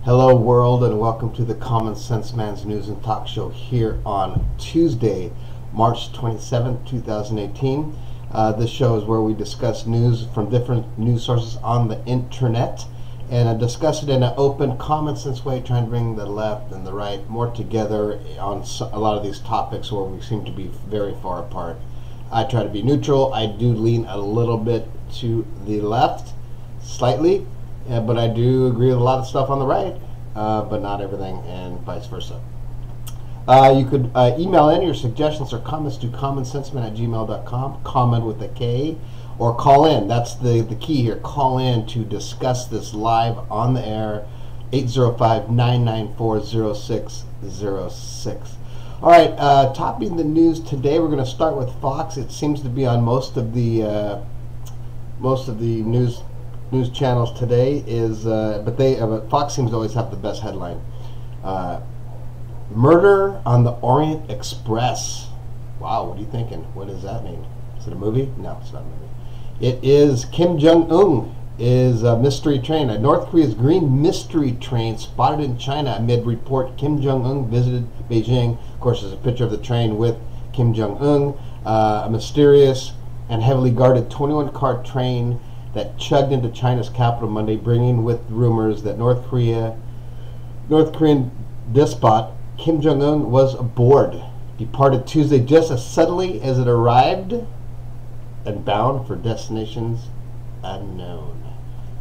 Hello world, and welcome to the Common Sense Man's News and Talk Show here on Tuesday, March 27th, 2018. This show is where we discuss news from different news sources on the internet and discuss it in an open, common sense way, trying to bring the left and the right more together on a lot of these topics where we seem to be very far apart. I try to be neutral. I do lean a little bit to the left, slightly. But I do agree with a lot of stuff on the right, but not everything, and vice versa. You could email in your suggestions or comments to commonsenseman@gmail.com, common with a K, or call in. That's the key here. Call in to discuss this live on the air, 805-994-0606. All right, topping the news today, we're going to start with Fox. It seems to be on most of the news channels today but Fox seems to always have the best headline. Murder on the Orient Express. Wow, what are you thinking? What does that mean? Is it a movie? No, it's not a movie. It is Kim Jong-un is a mystery train. North Korea's green mystery train spotted in China amid report Kim Jong-un visited Beijing. Of course, there's a picture of the train with Kim Jong-un. A mysterious and heavily guarded 21-car train that chugged into China's capital Monday, bringing with rumors that North Korean despot Kim Jong-un was aboard. Departed Tuesday just as suddenly as it arrived and bound for destinations unknown.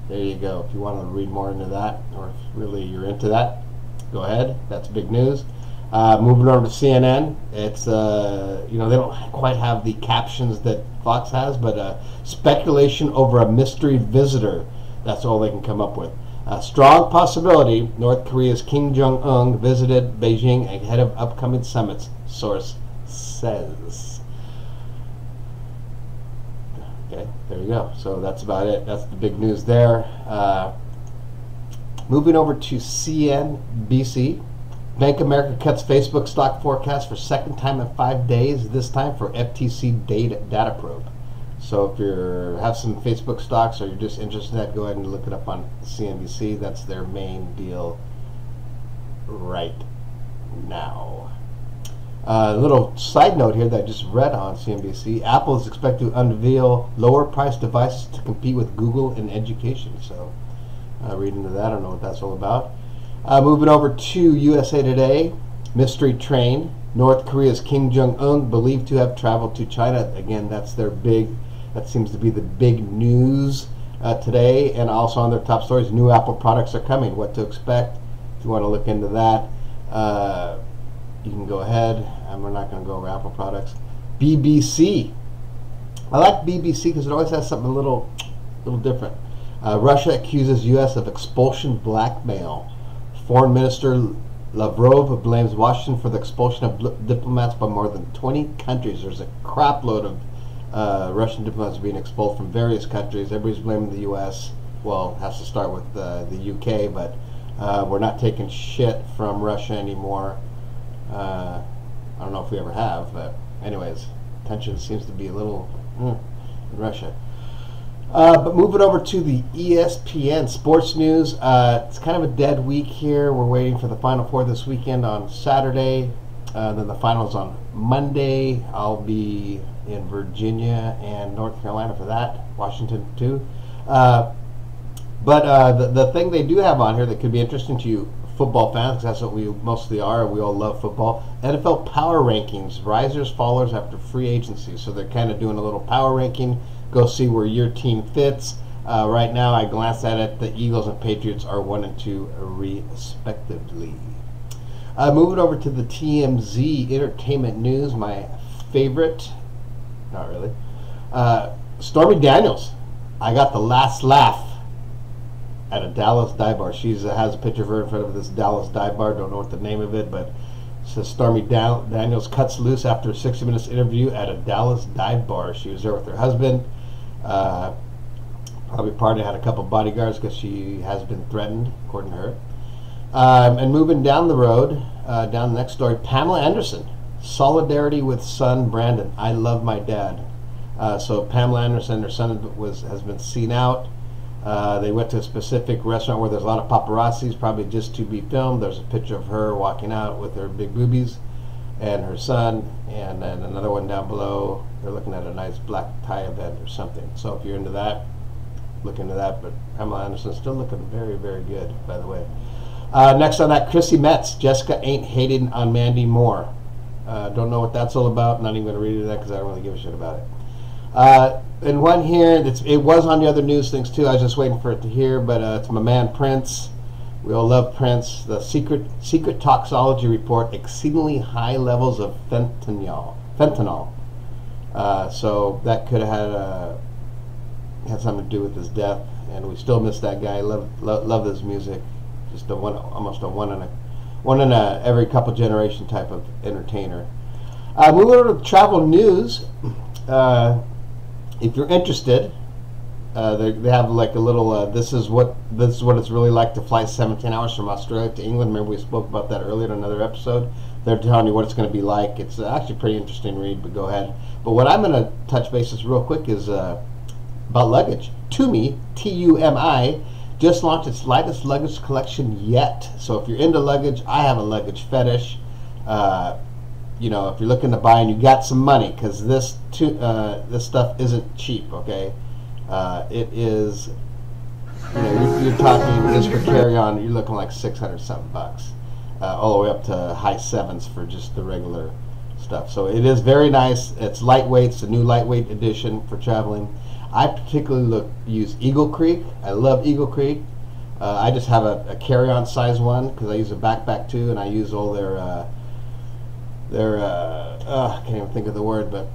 There you go. If you want to read more into that, or if really you're into that, go ahead. That's big news. Moving over to CNN, it's they don't quite have the captions that Fox has, but speculation over a mystery visitor. That's all they can come up with. A strong possibility North Korea's Kim Jong-un visited Beijing ahead of upcoming summits, source says. Okay, there you go. So that's about it. That's the big news there. Moving over to CNBC. Bank of America cuts Facebook stock forecast for second time in 5 days, this time for FTC data probe. So if you have some Facebook stocks or you're just interested in that, go ahead and look it up on CNBC. That's their main deal right now. A little side note here that I just read on CNBC. Apple is expected to unveil lower price devices to compete with Google in education. So read into that. I don't know what that's all about. Moving over to USA Today, mystery train. North Korea's Kim Jong-un believed to have traveled to China. Again, that seems to be the big news today. And also on their top stories, new Apple products are coming. What to expect? If you want to look into that, you can go ahead. And we're not going to go over Apple products. BBC. I like BBC because it always has something a little different. Russia accuses U.S. of expulsion blackmail. Foreign Minister Lavrov blames Washington for the expulsion of diplomats by more than 20 countries. There's a crap load of Russian diplomats being expelled from various countries. Everybody's blaming the U.S. Well, it has to start with the U.K., but we're not taking shit from Russia anymore. I don't know if we ever have, but anyways, tension seems to be a little in Russia. But moving over to the ESPN sports news, it's kind of a dead week here. We're waiting for the Final Four this weekend on Saturday. Then the finals on Monday. I'll be in Virginia and North Carolina for that. Washington too. But the thing they do have on here that could be interesting to you football fans, because that's what we mostly are. We all love football. NFL power rankings, risers, fallers after free agency. So they're kind of doing a little power ranking. Go see where your team fits. Right now, I glanced at it. The Eagles and Patriots are 1 and 2 respectively. Moving over to the TMZ Entertainment News, my favorite. Not really. Stormy Daniels. I got the last laugh at a Dallas dive bar. She has a picture of her in front of this Dallas dive bar. Don't know what the name of it, but it says Stormy Daniels cuts loose after a 60 Minutes interview at a Dallas dive bar. She was there with her husband. Probably had a couple bodyguards because she has been threatened, according to her. And moving down the road, down the next story, Pamela Anderson. Solidarity with son Brandon. I love my dad. So Pamela Anderson, her son has been seen out They went to a specific restaurant where there's a lot of paparazzis, probably just to be filmed. There's a picture of her walking out with her big boobies and her son, and then another one down below. They're looking at a nice black tie event or something. So if you're into that, look into that. But Pamela Anderson's still looking very, very good, by the way. Next on that, Chrissy Metz. Jessica ain't hating on Mandy Moore. Don't know what that's all about. Not even going to read into that because I don't really give a shit about it. And one here, it was on the other news things too. I was just waiting for it to hear, but it's my man Prince. We all love Prince. The secret toxology report: exceedingly high levels of fentanyl. So that could have had something to do with his death, and we still miss that guy. Love his music. Just almost a one in a every couple generation type of entertainer. Moving over to travel news. If you're interested, they have like a little. This is what it's really like to fly 17 hours from Australia to England. Remember we spoke about that earlier in another episode. They're telling you what it's going to be like. It's actually a pretty interesting read. But go ahead. But what I'm going to touch bases real quick is about luggage. Tumi, T-U-M-I, just launched its lightest luggage collection yet. So if you're into luggage, I have a luggage fetish. You know, if you're looking to buy and you got some money, because this stuff isn't cheap, okay? It is, you know, you're talking just for carry-on, you're looking like 600 something bucks, all the way up to high sevens for just the regular stuff. So it is very nice. It's lightweight. It's a new lightweight edition for traveling. I particularly use Eagle Creek. I love Eagle Creek. I just have a carry-on size one because I use a backpack too, and I use all their I can't even think of the word, but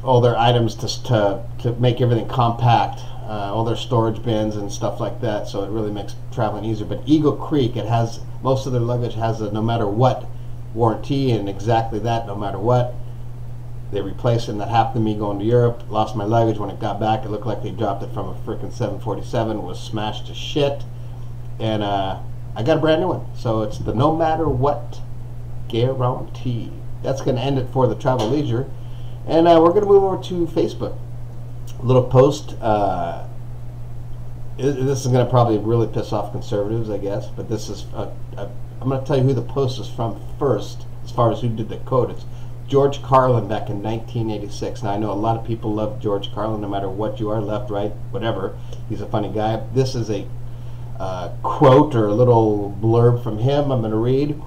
all their items to make everything compact, all their storage bins and stuff like that, so it really makes traveling easier. But Eagle Creek, it has, most of their luggage has a no matter what warranty, and exactly that, no matter what. They replaced it, and that happened to me going to Europe. Lost my luggage. When it got back, it looked like they dropped it from a freaking 747. It was smashed to shit, and I got a brand new one. So it's the no matter what guarantee. That's going to end it for the travel leisure, and we're going to move over to Facebook. A little post. This is going to probably really piss off conservatives, I guess, but this is I'm going to tell you who the post is from first, as far as who did the quote. It's George Carlin back in 1986. Now I know a lot of people love George Carlin, no matter what you are, left, right, whatever. He's a funny guy. This is a quote or a little blurb from him. I'm going to read.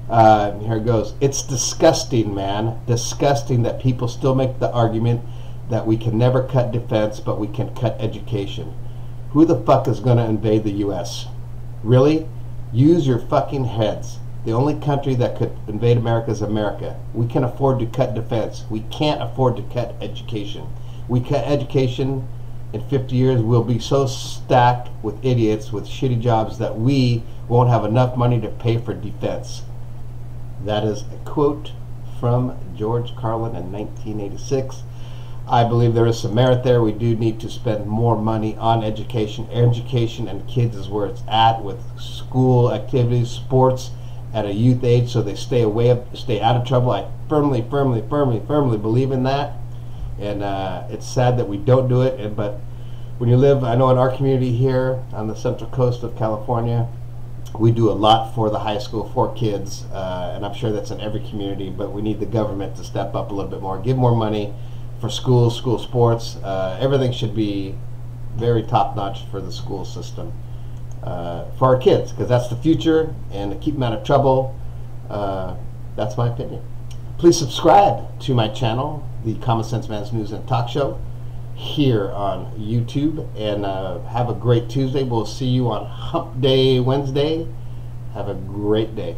Here it goes. It's disgusting, man. Disgusting that people still make the argument that we can never cut defense, but we can cut education. Who the fuck is going to invade the U.S.? Really? Use your fucking heads. The only country that could invade America is America. We can afford to cut defense. We can't afford to cut education. We cut education, in 50 years we'll be so stacked with idiots with shitty jobs that we won't have enough money to pay for defense. That is a quote from George Carlin in 1986. I believe there is some merit there. We do need to spend more money on education. Education and kids is where it's at, with school activities, sports at a youth age, so they stay out of trouble. I firmly believe in that, and it's sad that we don't do it. But when you live, I know in our community here on the central coast of California, we do a lot for the high school for kids, and I'm sure that's in every community, but we need the government to step up a little bit more, give more money for schools, school sports. Everything should be very top-notch for the school system, for our kids, because that's the future, and to keep them out of trouble. That's my opinion. Please subscribe to my channel, the Common Sense Man's News and Talk Show, here on YouTube, and have a great Tuesday. We'll see you on Hump Day Wednesday. Have a great day.